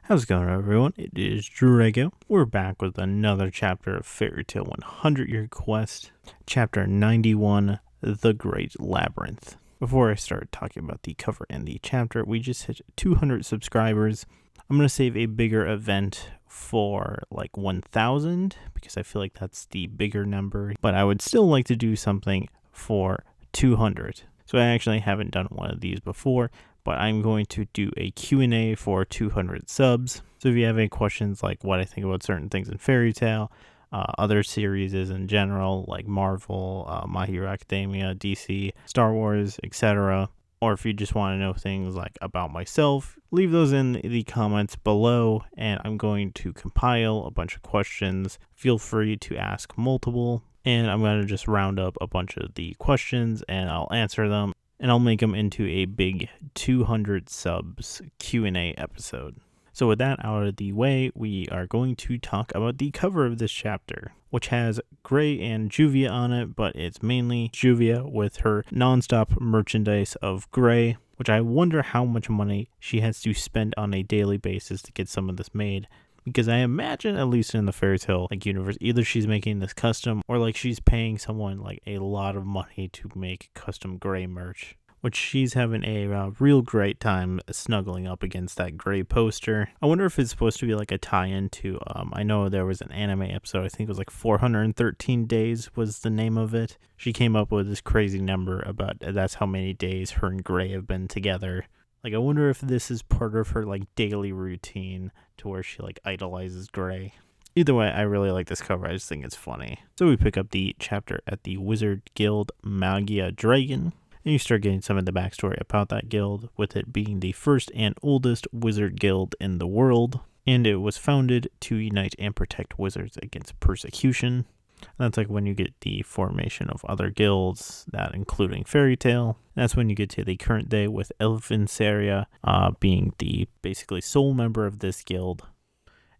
How's it going, everyone? It is Drago. We're back with another chapter of Fairytale 100-Year Quest, Chapter 91, The Great Labyrinth. Before I start talking about the cover and the chapter, we just hit 200 subscribers. I'm going to save a bigger event for like 1,000 because I feel like that's the bigger number, but I would still like to do something for 200. So I actually haven't done one of these before, but I'm going to do a Q&A for 200 subs. So if you have any questions like what I think about certain things in Fairytale, other series in general like Marvel, My Hero Academia, DC, Star Wars, etc., or if you just want to know things like about myself, leave those in the comments below and I'm going to compile a bunch of questions. Feel free to ask multiple, and I'm going to just round up a bunch of the questions and I'll answer them. And I'll make them into a big 200 subs Q&A episode. So with that out of the way, we are going to talk about the cover of this chapter, which has Gray and Juvia on it, but it's mainly Juvia with her non-stop merchandise of Gray, which I wonder how much money she has to spend on a daily basis to get some of this made. Because I imagine, at least in the Fairytale universe, either she's making this custom or she's paying someone a lot of money to make custom Gray merch, which she's having a real great time snuggling up against that Gray poster. I wonder if it's supposed to be a tie-in to, I know there was an anime episode, I think it was 413 days was the name of it. She came up with this crazy number about that's how many days her and Gray have been together. I wonder if this is part of her daily routine to where she idolizes Gray. Either way, I really like this cover. I just think it's funny. So we pick up the chapter at the Wizard Guild Magia Dragon, and you start getting some of the backstory about that guild, with it being the first and oldest wizard guild in the world, and it was founded to unite and protect wizards against persecution. That's when you get the formation of other guilds, that including Fairytale. That's when you get to the current day with Elfinsaria being the basically sole member of this guild.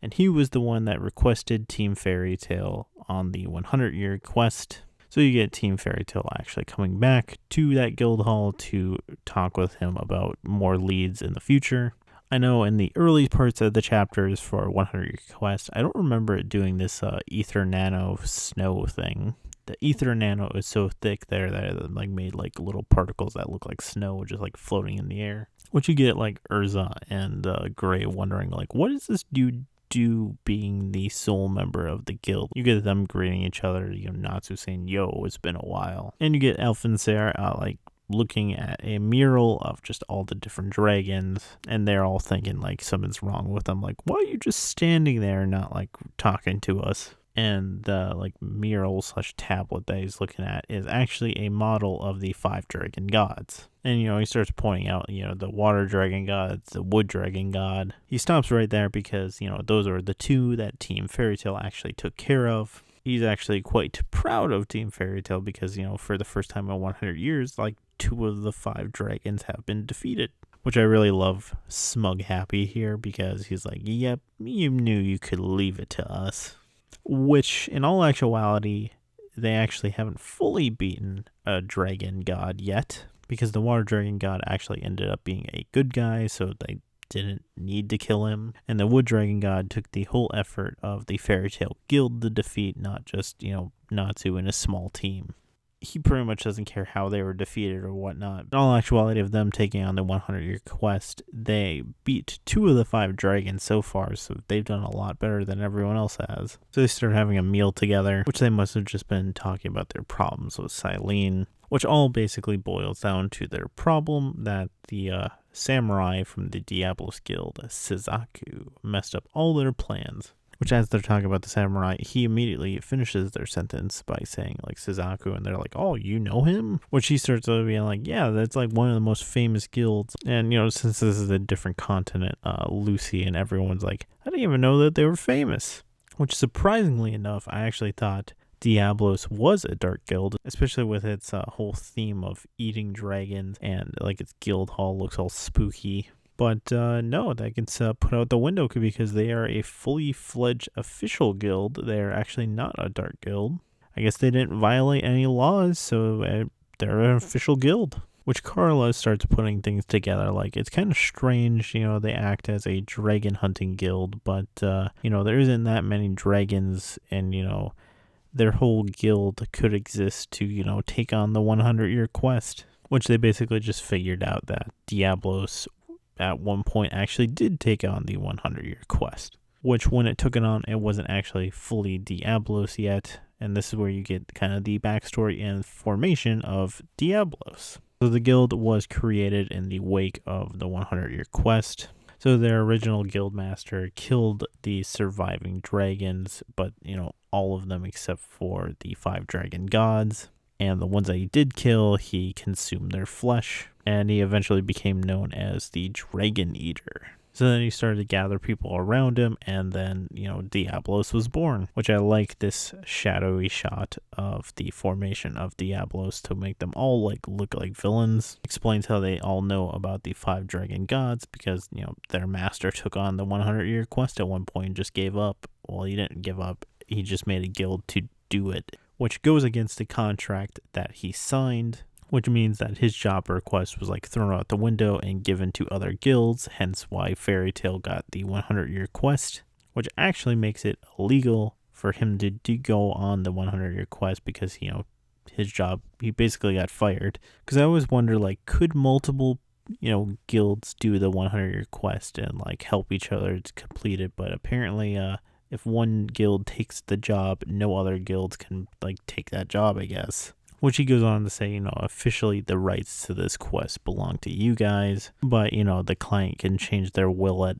And he was the one that requested Team Fairytale on the 100-year quest. So you get Team Fairytale actually coming back to that guild hall to talk with him about more leads in the future. I know in the early parts of the chapters for 100-year quest, I don't remember it doing this ether nano snow thing. The ether nano is so thick there that it made little particles that look like snow just floating in the air. Which you get Urza and Gray wondering what does this dude do being the sole member of the guild? You get them greeting each other, Natsu saying, "Yo, it's been a while." And you get Elfinsaria looking at a mural of just all the different dragons, and they're all thinking something's wrong with them. Why are you just standing there and not talking to us? And the mural / tablet that he's looking at is actually a model of the 5 dragon gods. And he starts pointing out the water dragon gods, the wood dragon god. He stops right there because those are the 2 that Team Fairytale actually took care of. He's actually quite proud of Team Fairytale because for the first time in 100 years 2 of the 5 dragons have been defeated. Which I really love Smug Happy here because he's yep, you knew you could leave it to us. Which, in all actuality, they actually haven't fully beaten a dragon god yet, because the water dragon god actually ended up being a good guy, so they didn't need to kill him. And the wood dragon god took the whole effort of the Fairytale Guild to defeat, not just, Natsu and a small team. He pretty much doesn't care how they were defeated or whatnot. In all actuality of them taking on the 100-year quest, they beat 2 of the 5 dragons so far, so they've done a lot better than everyone else has. So they start having a meal together, which they must have just been talking about their problems with Silene, which all basically boils down to their problem that the samurai from the Diablos guild, Suzaku, messed up all their plans. Which, as they're talking about the samurai, he immediately finishes their sentence by saying, Suzaku, and they're oh, you know him? Which he starts being yeah, that's one of the most famous guilds. And, since this is a different continent, Lucy and everyone's I didn't even know that they were famous. Which, surprisingly enough, I actually thought Diablos was a dark guild, especially with its whole theme of eating dragons, and, its guild hall looks all spooky. But no, that gets put out the window because they are a fully fledged official guild. They're actually not a dark guild. I guess they didn't violate any laws, so they're an official guild. which Carla starts putting things together. Like, it's kind of strange, they act as a dragon hunting guild, but, there isn't that many dragons, and, their whole guild could exist to, take on the 100-year quest, which they basically just figured out that Diablos at one point actually did take on the 100-year quest, which when it took it on, it wasn't actually fully Diablos yet, and this is where you get kind of the backstory and formation of Diablos. So the guild was created in the wake of the 100-year quest. So their original guild master killed the surviving dragons, but, all of them except for the 5 dragon gods. And the ones that he did kill, he consumed their flesh, and he eventually became known as the Dragon Eater. So then he started to gather people around him, and then, Diablos was born, which I like this shadowy shot of the formation of Diablos to make them all look like villains. Explains how they all know about the 5 dragon gods because, their master took on the 100-year quest at one point and just gave up. Well, he didn't give up. He just made a guild to do it, which goes against the contract that he signed, which means that his job request was thrown out the window and given to other guilds, hence why Fairytale got the 100-year quest, which actually makes it illegal for him to go on the 100-year quest because, his job, he basically got fired. Because I always wonder, could multiple, guilds do the 100-year quest and, help each other to complete it? But apparently, if one guild takes the job, no other guilds can, take that job, I guess. Which he goes on to say, officially the rights to this quest belong to you guys, but, the client can change their will at,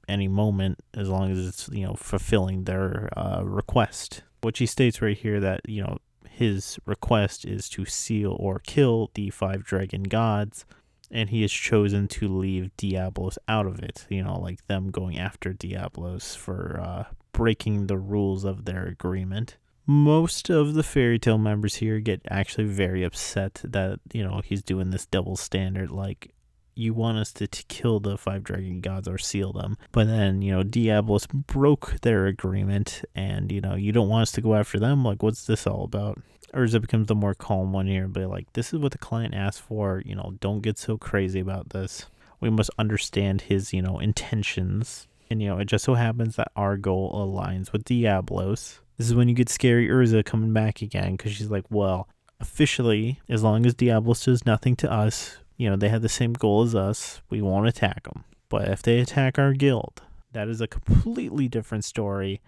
any moment as long as it's, fulfilling their request. Which he states right here that, his request is to seal or kill the 5 dragon gods, and he has chosen to leave Diablos out of it, them going after Diablos for breaking the rules of their agreement. Most of the Fairytale members here get actually very upset that, he's doing this double standard, you want us to kill the 5 dragon gods or seal them. But then, Diablos broke their agreement and, you don't want us to go after them? What's this all about? Urza becomes the more calm one here, but this is what the client asked for, don't get so crazy about this. We must understand his, intentions. And, it just so happens that our goal aligns with Diablos. This is when you get scary Urza coming back again, because she's like, well, officially, as long as Diablos does nothing to us, they have the same goal as us, we won't attack them. But if they attack our guild, that is a completely different story,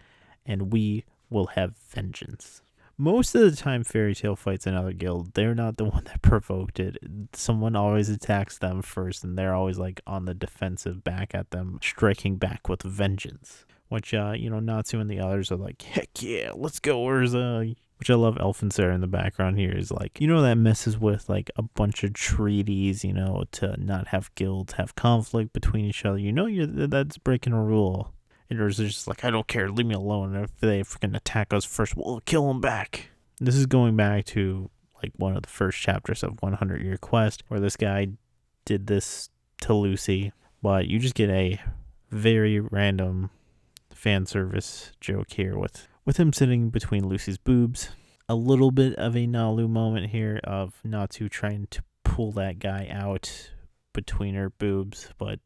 and we will have vengeance. Most of the time Fairytale fights another guild, they're not the one that provoked it. Someone always attacks them first, and they're always on the defensive back at them, striking back with vengeance. Which, Natsu and the others are heck yeah, let's go, Urza. Which I love Elfenser in the background here is that messes with a bunch of treaties, to not have guilds have conflict between each other. That's breaking a rule. And Urza's just I don't care, leave me alone. If they freaking attack us first, we'll kill them back. This is going back to one of the first chapters of 100-Year Quest, where this guy did this to Lucy. But you just get a very random fan service joke here with him sitting between Lucy's boobs. A little bit of a Nalu moment here of Natsu trying to pull that guy out between her boobs, but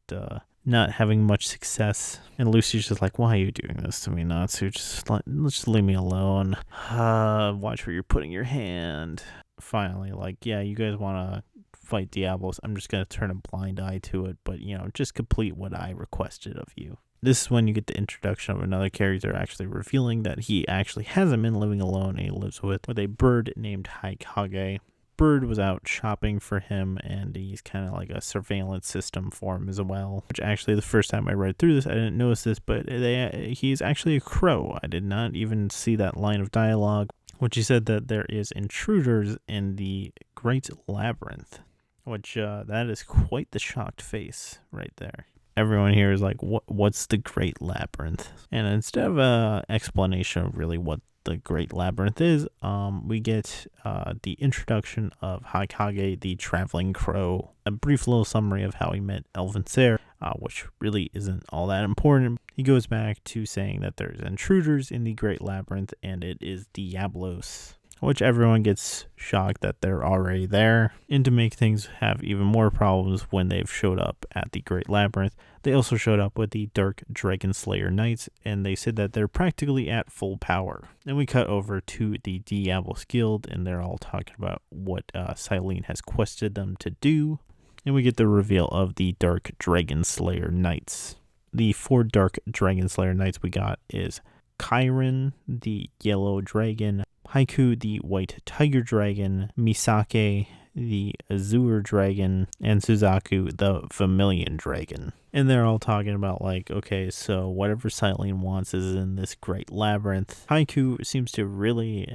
not having much success. And Lucy's just why are you doing this to me, Natsu? Just leave me alone. Watch where you're putting your hand. Finally, yeah, you guys want to fight Diablos. I'm just going to turn a blind eye to it, but, just complete what I requested of you. This is when you get the introduction of another character actually revealing that he actually hasn't been living alone, and he lives with a bird named Haikage. Bird was out shopping for him, and he's kind of a surveillance system for him as well. Which actually, the first time I read through this, I didn't notice this, but he's actually a crow. I did not even see that line of dialogue, which he said that there is intruders in the Great Labyrinth, which that is quite the shocked face right there. Everyone here is what's the Great Labyrinth? And instead of an explanation of really what the Great Labyrinth is, we get the introduction of Haikage, the traveling crow, a brief little summary of how he met Elfenser, which really isn't all that important. He goes back to saying that there's intruders in the Great Labyrinth, and it is Diablos, which everyone gets shocked that they're already there. And to make things have even more problems when they've showed up at the Great Labyrinth, they also showed up with the Dark Dragon Slayer Knights, and they said that they're practically at full power. And we cut over to the Diablos Guild, and they're all talking about what Silene has quested them to do. And we get the reveal of the Dark Dragon Slayer Knights. The 4 Dark Dragon Slayer Knights we got is Chiron, the Yellow Dragon, Haiku, the White Tiger Dragon, Misake, the Azure Dragon, and Suzaku, the Vermilion Dragon. And they're all talking about like, okay, so whatever Silene wants is in this Great Labyrinth. Haiku seems to really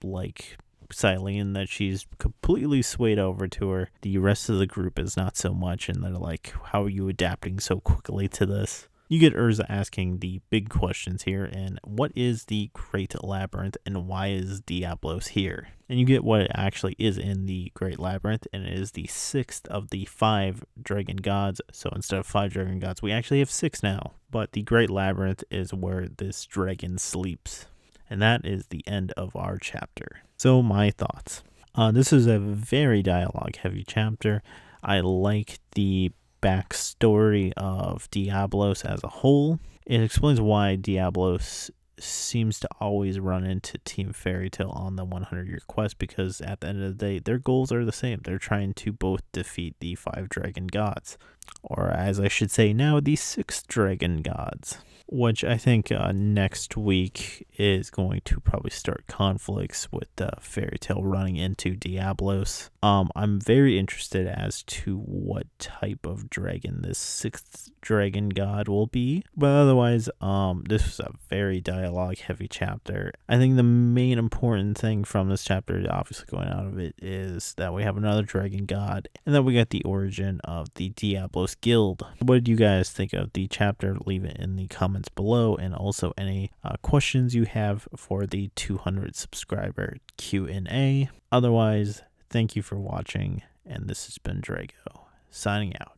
like Silene, that she's completely swayed over to her. The rest of the group is not so much, and they're like, how are you adapting so quickly to this? You get Urza asking the big questions here, and what is the Great Labyrinth, and why is Diablos here? And you get what it actually is in the Great Labyrinth, and it is the 6th of the 5 dragon gods. So instead of 5 dragon gods, we actually have 6 now. But the Great Labyrinth is where this dragon sleeps. And that is the end of our chapter. So my thoughts. This is a very dialogue-heavy chapter. I like the backstory of Diablos as a whole. It explains why Diablos seems to always run into Team Fairytale on the 100-year quest, because at the end of the day, their goals are the same. They're trying to both defeat the 5 dragon gods, or as I should say now, the 6 dragon gods, which I think next week is going to probably start conflicts with Fairytale running into Diablos. I'm very interested as to what type of dragon this 6th dragon god will be, but otherwise, this was a very dialogue heavy chapter. I think the main important thing from this chapter, obviously going out of it, is that we have another dragon god, and that we got the origin of the Diablos Guild. What did you guys think of the chapter? Leave it in the comments below, and also any questions you have for the 200 subscriber Q&A. Otherwise, thank you for watching, and this has been Drago, signing out.